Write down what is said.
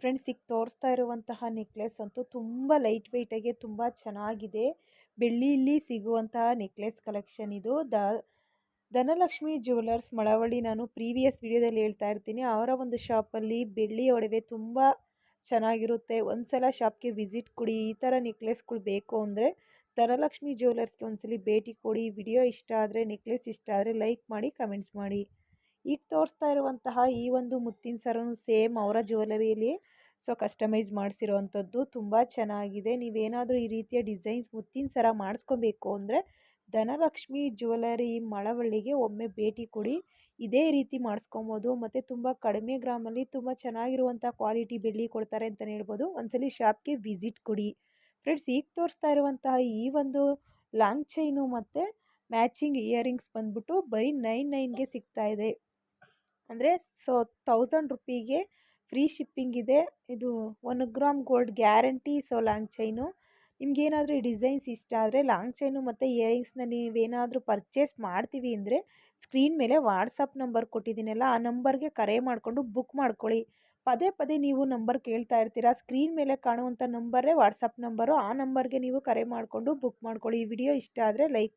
Friends ಈಗ ತೋರಿಸ್ತಾ ಇರುವಂತಹ ನೆಕ್ಲೆಸ್ ಅಂತೂ ತುಂಬ ಲೈಟ್ ವೆಯ್ಟಾಗಿ ತುಂಬ ಚೆನ್ನಾಗಿದೆ. ಬೆಳ್ಳಿಯಲ್ಲಿ ಸಿಗುವಂತಹ ನೆಕ್ಲೆಸ್ ಕಲೆಕ್ಷನ್ ಇದು. ಧನಲಕ್ಷ್ಮಿ ಜ್ಯುವೆಲರ್ಸ್ ಮಳವಳ್ಳಿ. ನಾನು ಪ್ರೀವಿಯಸ್ ವಿಡಿಯೋದಲ್ಲಿ ಹೇಳ್ತಾ ಇರ್ತೀನಿ, ಅವರ ಒಂದು ಶಾಪಲ್ಲಿ ಬೆಳ್ಳಿ ಒಡವೆ ತುಂಬ ಚೆನ್ನಾಗಿರುತ್ತೆ. ಒಂದ್ಸಲ ಶಾಪ್ಗೆ ವಿಸಿಟ್ ಕೊಡಿ. ಈ ಥರ ನೆಕ್ಲೆಸ್ಗಳು ಬೇಕು ಅಂದರೆ ಧನಲಕ್ಷ್ಮಿ ಜ್ಯುವೆಲರ್ಸ್ಗೆ ಒಂದ್ಸಲಿ ಭೇಟಿ ಕೊಡಿ. ವಿಡಿಯೋ ಇಷ್ಟ ಆದರೆ, ನೆಕ್ಲೆಸ್ ಇಷ್ಟ ಆದರೆ ಲೈಕ್ ಮಾಡಿ, ಕಮೆಂಟ್ಸ್ ಮಾಡಿ. ಈಗ ತೋರಿಸ್ತಾ ಇರುವಂತಹ ಈ ಒಂದು ಮುತ್ತಿನ ಸರನು ಸೇಮ್ ಅವರ ಜ್ಯುವೆಲರಿಯಲ್ಲಿ ಕಸ್ಟಮೈಸ್ ಮಾಡಿಸಿರೋವಂಥದ್ದು. ತುಂಬ ಚೆನ್ನಾಗಿದೆ. ನೀವೇನಾದರೂ ಈ ರೀತಿಯ ಡಿಸೈನ್ಸ್ ಮುತ್ತಿನ ಸರ ಮಾಡಿಸ್ಕೋಬೇಕು ಅಂದರೆ ಧನಲಕ್ಷ್ಮಿ ಜ್ಯುವೆಲರಿ ಮಳವಳ್ಳಿಗೆ ಒಮ್ಮೆ ಭೇಟಿ ಕೊಡಿ. ಇದೇ ರೀತಿ ಮಾಡಿಸ್ಕೊಬೋದು. ಮತ್ತು ತುಂಬ ಕಡಿಮೆ ಗ್ರಾಮಲ್ಲಿ ತುಂಬ ಚೆನ್ನಾಗಿರುವಂಥ ಕ್ವಾಲಿಟಿ ಬೆಳ್ಳಿ ಕೊಡ್ತಾರೆ ಅಂತಲೇ ಹೇಳ್ಬೋದು. ಒಂದ್ಸಲಿ ಶಾಪ್ಗೆ ವಿಸಿಟ್ ಕೊಡಿ. ಫ್ರೆಂಡ್ಸ್ ಈಗ ತೋರಿಸ್ತಾ ಇರುವಂತಹ ಈ ಒಂದು ಲಾಂಗ್ ಚೈನು ಮತ್ತು ಮ್ಯಾಚಿಂಗ್ ಇಯರಿಂಗ್ಸ್ ಬಂದ್ಬಿಟ್ಟು ಬರೀ 99ಗೆ ಸಿಗ್ತಾ ಇದೆ. ಅಂದರೆ 1000 ರುಪೀಗೆ ಫ್ರೀ ಶಿಪ್ಪಿಂಗ್ ಇದೆ. ಇದು 1 gram gold guarantee. Long chain ನಿಮಗೇನಾದರೂ ಈ ಡಿಸೈನ್ಸ್ ಇಷ್ಟ ಆದರೆ ಲಾಂಗ್ ಚೈನು ಮತ್ತು ಇಯರಿಂಗ್ಸ್ನ ನೀವೇನಾದರೂ ಪರ್ಚೇಸ್ ಮಾಡ್ತೀವಿ ಅಂದರೆ ಸ್ಕ್ರೀನ್ ಮೇಲೆ ವಾಟ್ಸಪ್ ನಂಬರ್ ಕೊಟ್ಟಿದ್ದೀನಲ್ಲ, ಆ ನಂಬರ್ಗೆ ಕರೆ ಮಾಡಿಕೊಂಡು ಬುಕ್ ಮಾಡ್ಕೊಳ್ಳಿ. ಪದೇ ಪದೇ ನೀವು ನಂಬರ್ ಕೇಳ್ತಾ ಇರ್ತೀರಾ. ಸ್ಕ್ರೀನ್ ಮೇಲೆ ಕಾಣುವಂಥ ನಂಬರೇ ವಾಟ್ಸಪ್ ನಂಬರು. ಆ ನಂಬರ್ಗೆ ನೀವು ಕರೆ ಮಾಡಿಕೊಂಡು ಬುಕ್ ಮಾಡ್ಕೊಳ್ಳಿ. ಈ ವಿಡಿಯೋ ಇಷ್ಟ ಆದರೆ ಲೈಕ್